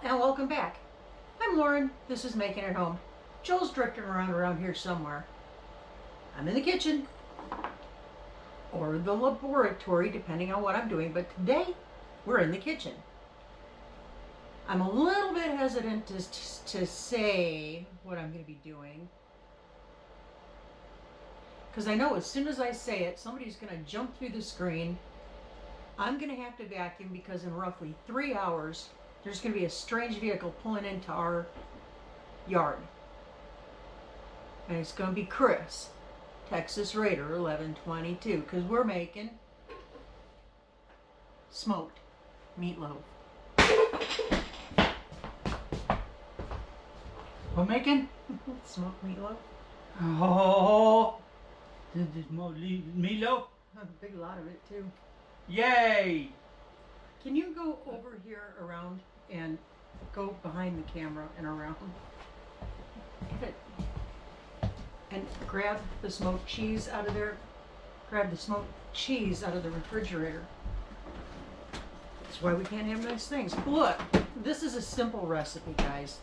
And welcome back. I'm Lauren. This is Making It Home. Joel's drifting around here somewhere. I'm in the kitchen or the laboratory, depending on what I'm doing, but today we're in the kitchen. I'm a little bit hesitant to say what I'm going to be doing, because I know as soon as I say it, somebody's going to jump through the screen. I'm going to have to vacuum because in roughly 3 hours, there's going to be a strange vehicle pulling into our yard. And it's going to be Chris, Texas Raider 1122, because we're making smoked meatloaf. We're making? Smoked meatloaf? Oh, this is meatloaf? A big lot of it, too. Yay! Can you go over here around and go behind the camera and around? Get it. And grab the smoked cheese out of there. Grab the smoked cheese out of the refrigerator. That's why we can't have nice things. Look, this is a simple recipe, guys.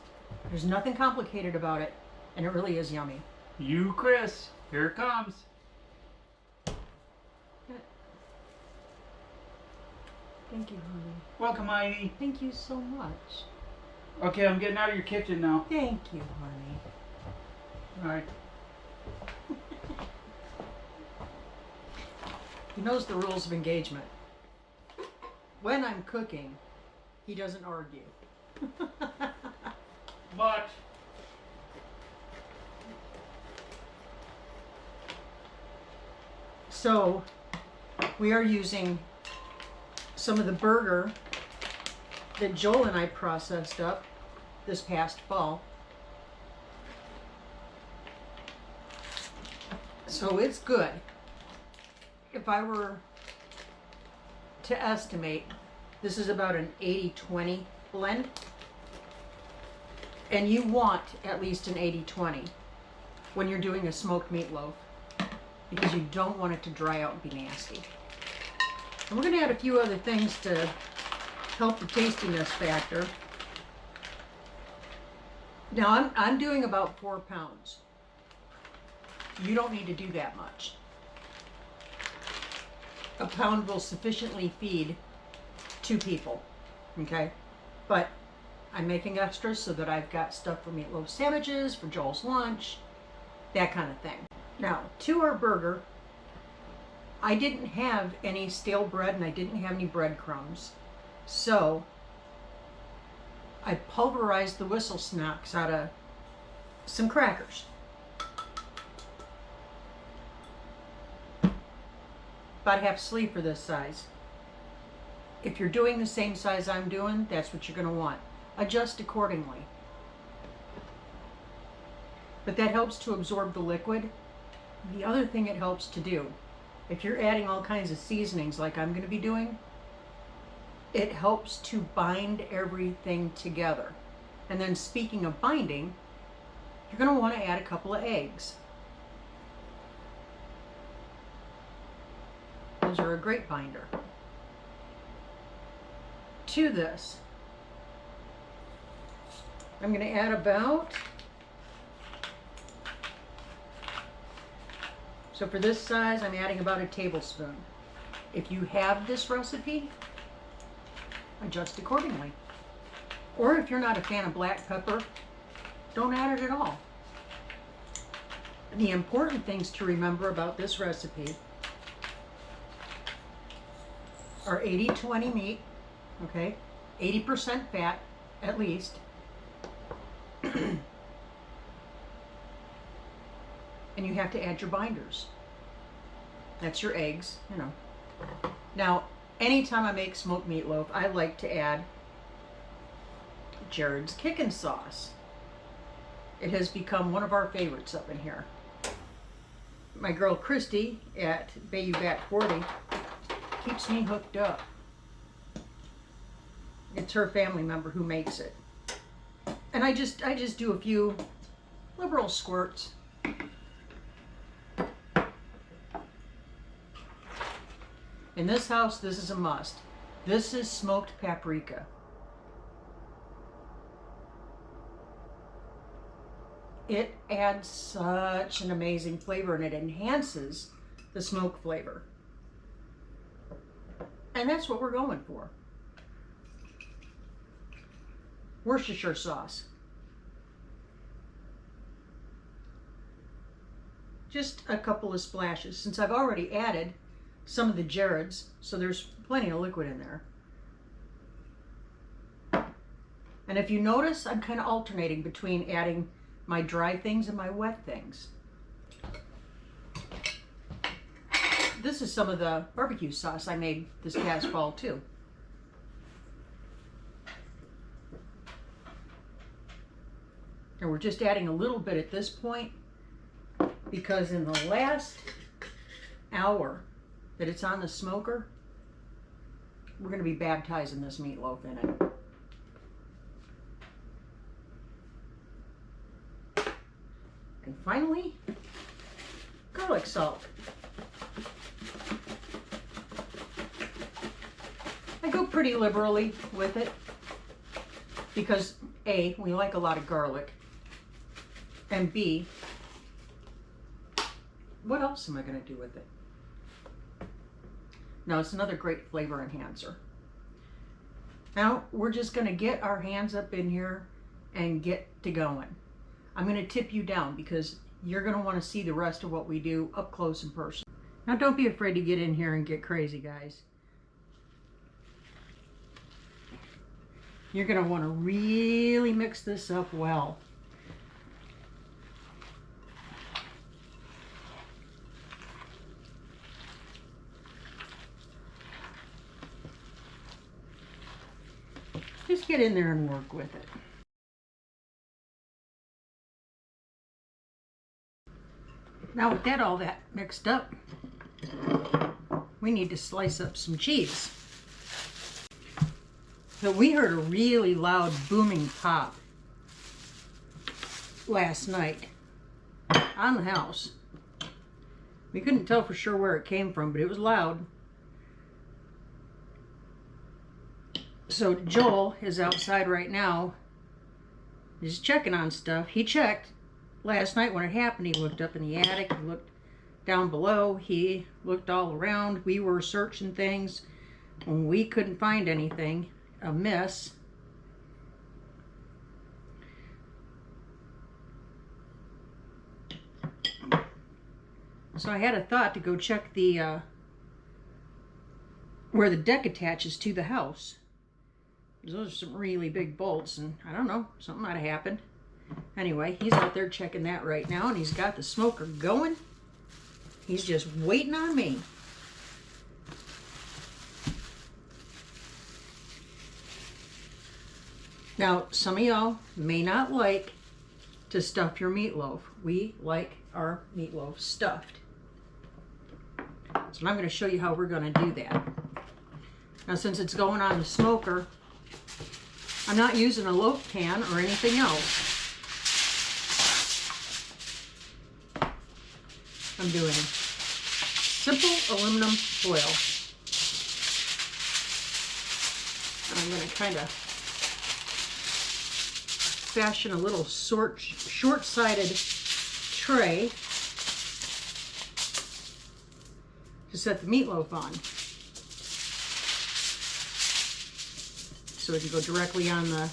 There's nothing complicated about it, and it really is yummy. You, Chris. Here it comes. Thank you, honey. Welcome, Heidi. Thank you so much. Okay, I'm getting out of your kitchen now. Thank you, honey. All right. He knows the rules of engagement. When I'm cooking, he doesn't argue. But So, we are using some of the burger that Joel and I processed up this past fall. So it's good. If I were to estimate, this is about an 80-20 blend. And you want at least an 80-20 when you're doing a smoked meatloaf, because you don't want it to dry out and be nasty. And we're going to add a few other things to help the tastiness factor. Now I'm doing about 4 pounds. You don't need to do that much. A pound will sufficiently feed 2 people, okay? But I'm making extras so that I've got stuff for meatloaf sandwiches, for Joel's lunch, that kind of thing. Now, to our burger, I didn't have any stale bread and I didn't have any breadcrumbs. So, I pulverized the whistle snacks out of some crackers. About half sleeve for this size. If you're doing the same size I'm doing, that's what you're going to want. Adjust accordingly. But that helps to absorb the liquid. The other thing it helps to do, if you're adding all kinds of seasonings like I'm going to be doing, it helps to bind everything together. And then speaking of binding, you're going to want to add a couple of eggs. Those are a great binder. To this, I'm going to add about, so for this size, I'm adding about a tablespoon. If you have this recipe, adjust accordingly. Or if you're not a fan of black pepper, don't add it at all. The important things to remember about this recipe are 80-20 meat, okay? 80% fat, at least. And you have to add your binders. That's your eggs, you know. Now, anytime I make smoked meatloaf, I like to add Jared's Kickin' Sauce. It has become one of our favorites up in here. My girl Christy at Bayou Back 40 keeps me hooked up. It's her family member who makes it. And I just do a few liberal squirts. In this house, this is a must. This is smoked paprika. it adds such an amazing flavor, and it enhances the smoke flavor. And that's what we're going for. Worcestershire sauce. Just a couple of splashes, since I've already added some of the Jared's, so there's plenty of liquid in there. And if you notice, I'm kind of alternating between adding my dry things and my wet things. This is some of the barbecue sauce I made this past fall too. And we're just adding a little bit at this point because in the last hour that it's on the smoker, we're going to be baptizing this meatloaf in it. And finally, garlic salt. I go pretty liberally with it because A, we like a lot of garlic, and B, what else am I going to do with it? Now, it's another great flavor enhancer. Now, we're just going to get our hands up in here and get to going. I'm going to tip you down because you're going to want to see the rest of what we do up close and personal. Now, don't be afraid to get in here and get crazy, guys. You're going to want to really mix this up well. Just get in there and work with it. Now with that all that mixed up, we need to slice up some cheese. So we heard a really loud booming pop last night on the house. We couldn't tell for sure where it came from, but it was loud. So Joel is outside right now. He's checking on stuff. He checked last night when it happened. He looked up in the attic. He looked down below. He looked all around. We were searching things and we couldn't find anything amiss. So I had a thought to go check the where the deck attaches to the house. Those are some really big bolts, and I don't know, something might have happened. Anyway, he's out there checking that right now, and he's got the smoker going. He's just waiting on me. Now, some of y'all may not like to stuff your meatloaf. We like our meatloaf stuffed. So I'm going to show you how we're going to do that. Now, since it's going on the smoker, I'm not using a loaf pan or anything else. I'm doing simple aluminum foil. And I'm going to kind of fashion a little short-sided tray to set the meatloaf on. So it can go directly on the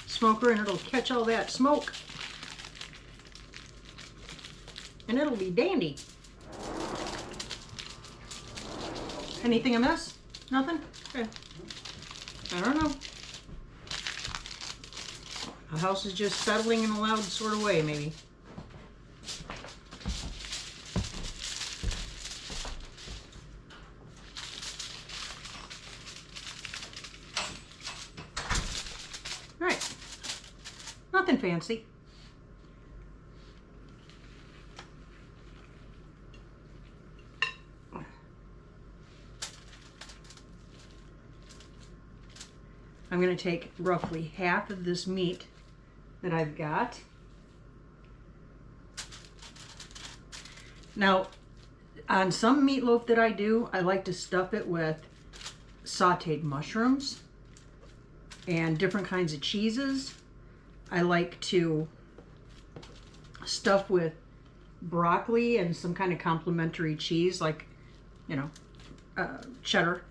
smoker and it'll catch all that smoke. And it'll be dandy. Anything amiss? Nothing? Okay. I don't know. The house is just settling in a loud sort of way, maybe. Right. Nothing fancy. I'm going to take roughly half of this meat that I've got. Now, on some meatloaf that I do, I like to stuff it with sauteed mushrooms and different kinds of cheeses. I like to stuff with broccoli and some kind of complimentary cheese, like, you know, cheddar.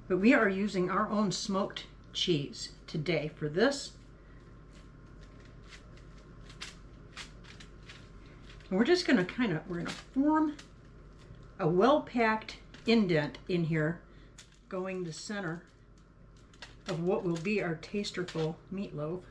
But we are using our own smoked cheese today for this. And we're just gonna we're gonna form a well-packed indent in here, going the center of what will be our tasterful meatloaf.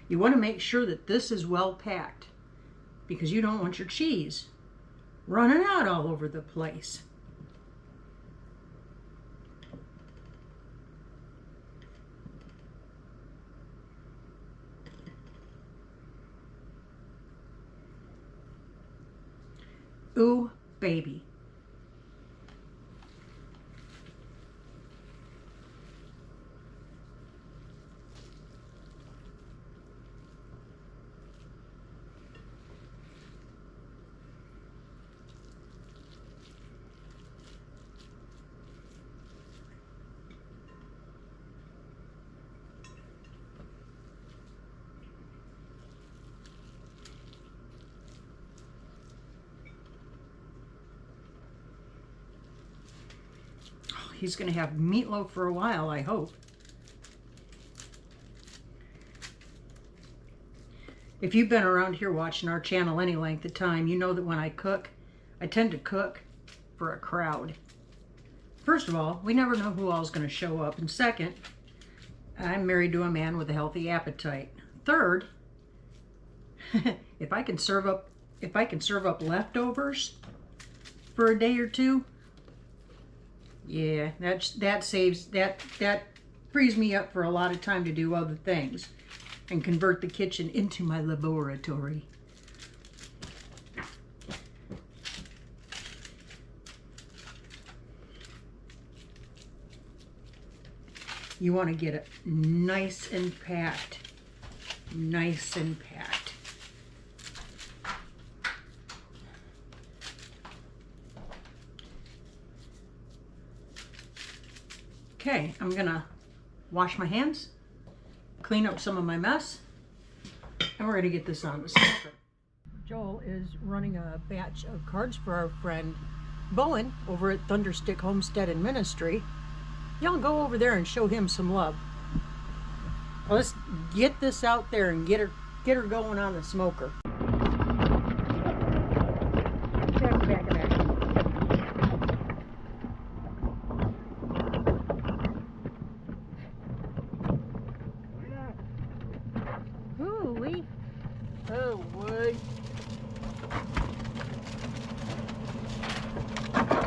You want to make sure that this is well packed, because you don't want your cheese running out all over the place. Ooh, baby. He's going to have meatloaf for a while, I hope. If you've been around here watching our channel any length of time, you know that when I cook, I tend to cook for a crowd. First of all, we never know who all is going to show up. And second, I'm married to a man with a healthy appetite. Third, if I can serve up leftovers for a day or two, yeah, that frees me up for a lot of time to do other things and convert the kitchen into my laboratory. You want to get it nice and packed. Nice and packed. Okay, I'm gonna wash my hands, clean up some of my mess, and we're gonna get this on the smoker. Joel is running a batch of cards for our friend Bowen over at Thunderstick Homestead and Ministry. Y'all go over there and show him some love. Let's get this out there and get her going on the smoker. Back. Ooh-wee. Oh, boy.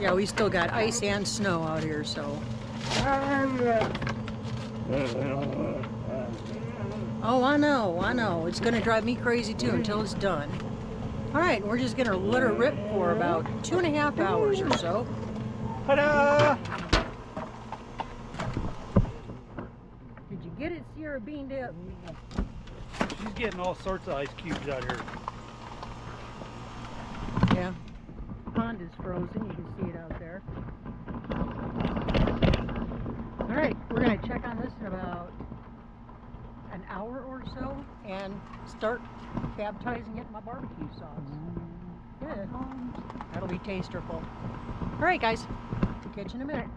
Yeah, we still got ice and snow out here, so. Oh, I know. It's gonna drive me crazy too until it's done. All right, we're just gonna let her rip for about 2.5 hours or so. Ta-da! Did you get it, Sierra Bean Dip? She's getting all sorts of ice cubes out here. Yeah. Pond is frozen. You can see it out there. All right, we're gonna check on this in about an hour or so and start baptizing it in my barbecue sauce. Yeah, that'll be tasterful. All right, guys, catch you in a minute.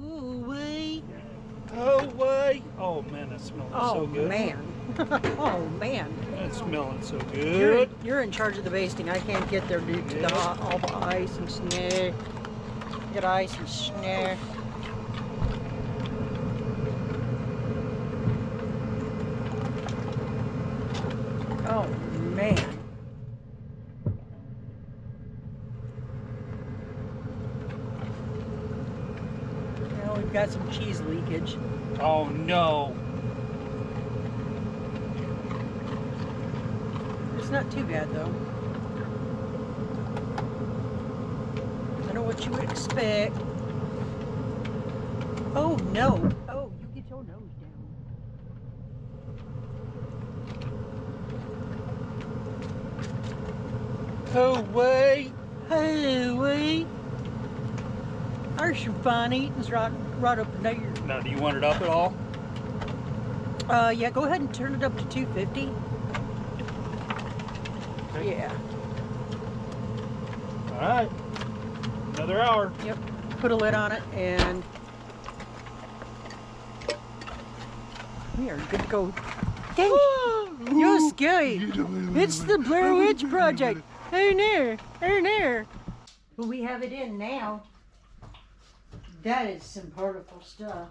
Ooh, wait. Oh, way. Oh, man, that smells so good. Oh, man. That's smelling so good. You're in charge of the basting. I can't get there due to all the ice and snow. Get ice and snow. Oh, man. Well, we've got some cheese leakage. Oh, no. It's not too bad, though. I know what you would expect. Oh no! Oh, you get your nose down. Oh wait! Hey wait! There's your fine eating's right up there. Now, do you want it up at all? Yeah, go ahead and turn it up to 250. Okay. Yeah. All right. Another hour. Yep. Put a lid on it and we are good to go. Dang! You're scary. It's the Blair Witch Project. Hey there. Hey there. But we have it in now. That is some particle stuff.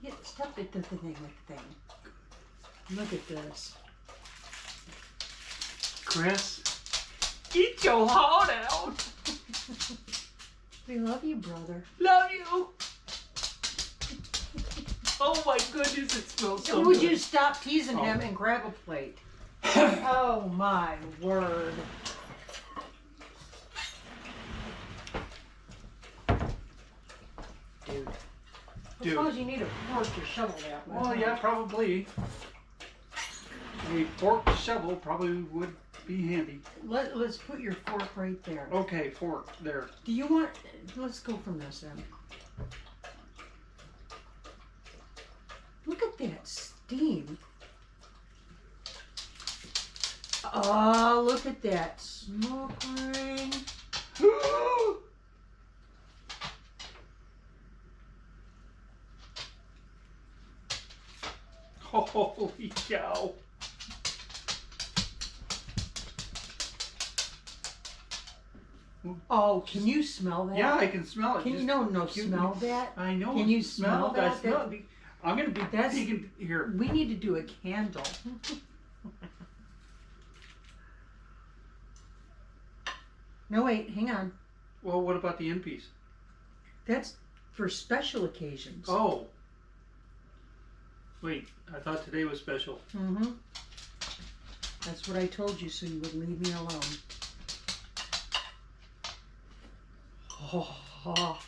Yeah, stuff it the thing with the thing. Look at this. Chris, get your heart out. We love you, brother. Love you. Oh my goodness, it smells so Would good. you stop teasing him and grab a plate? Oh my word. Dude. I suppose you need a fork to shovel that with. Well, yeah, probably. A fork shovel probably would be handy. Let's put your fork right there. Okay, fork there. Do you want, let's go from this then. Look at that steam. Oh, look at that smoke ring. Holy cow. Oh, can you smell that? Yeah, I can smell it. Can you smell that? I know. Can you smell smell it. I that? smell it. I'm going to be That's- taking here. We need to do a candle. No, wait, hang on. Well, what about the end piece? That's for special occasions. Oh. Wait, I thought today was special. Mm-hmm. That's what I told you, so you would leave me alone. Oh.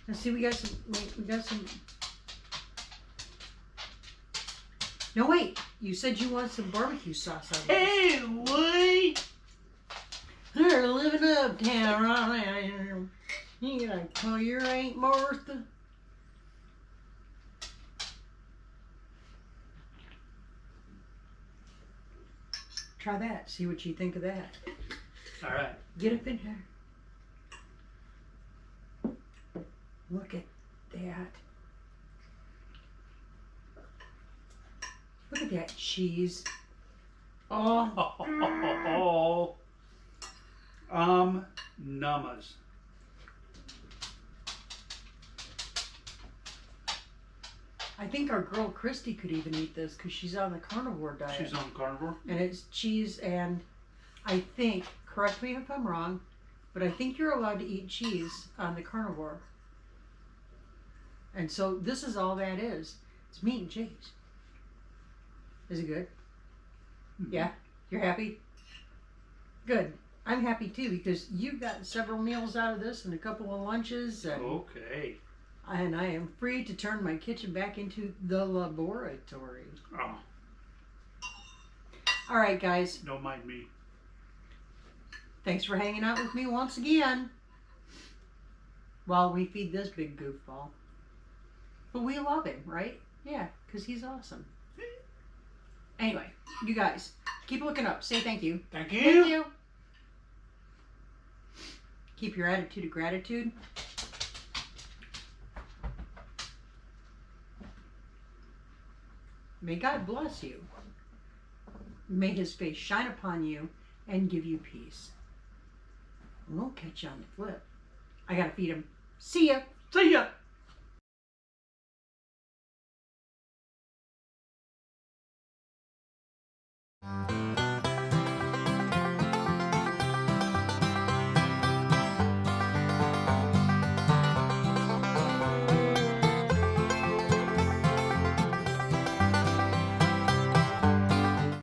Now see, we got some. Wait, we got some. No, wait. You said you want some barbecue sauce on this. Hey, wait! They're living uptown right now. You gotta call your Aunt Martha. Try that. See what you think of that. All right. Get up in here. Look at that. Look at that cheese. Oh. Numbers. I think our girl Christy could even eat this because she's on the carnivore diet. She's on carnivore. And it's cheese and I think, correct me if I'm wrong, but I think you're allowed to eat cheese on the carnivore. And so this is all that is. It's meat and cheese. Is it good? Yeah? You're happy? Good. I'm happy too because you've gotten several meals out of this and a couple of lunches. And, Okay. and I am free to turn my kitchen back into the laboratory. Oh, All right, guys. don't mind me. Thanks for hanging out with me once again while we feed this big goofball. But we love him, right? Yeah, because he's awesome. Anyway, you guys, keep looking up. Say thank you. Thank you. Thank you. Keep your attitude of gratitude. May God bless you. May his face shine upon you and give you peace. And we'll catch you on the flip. I gotta feed him. See ya. See ya.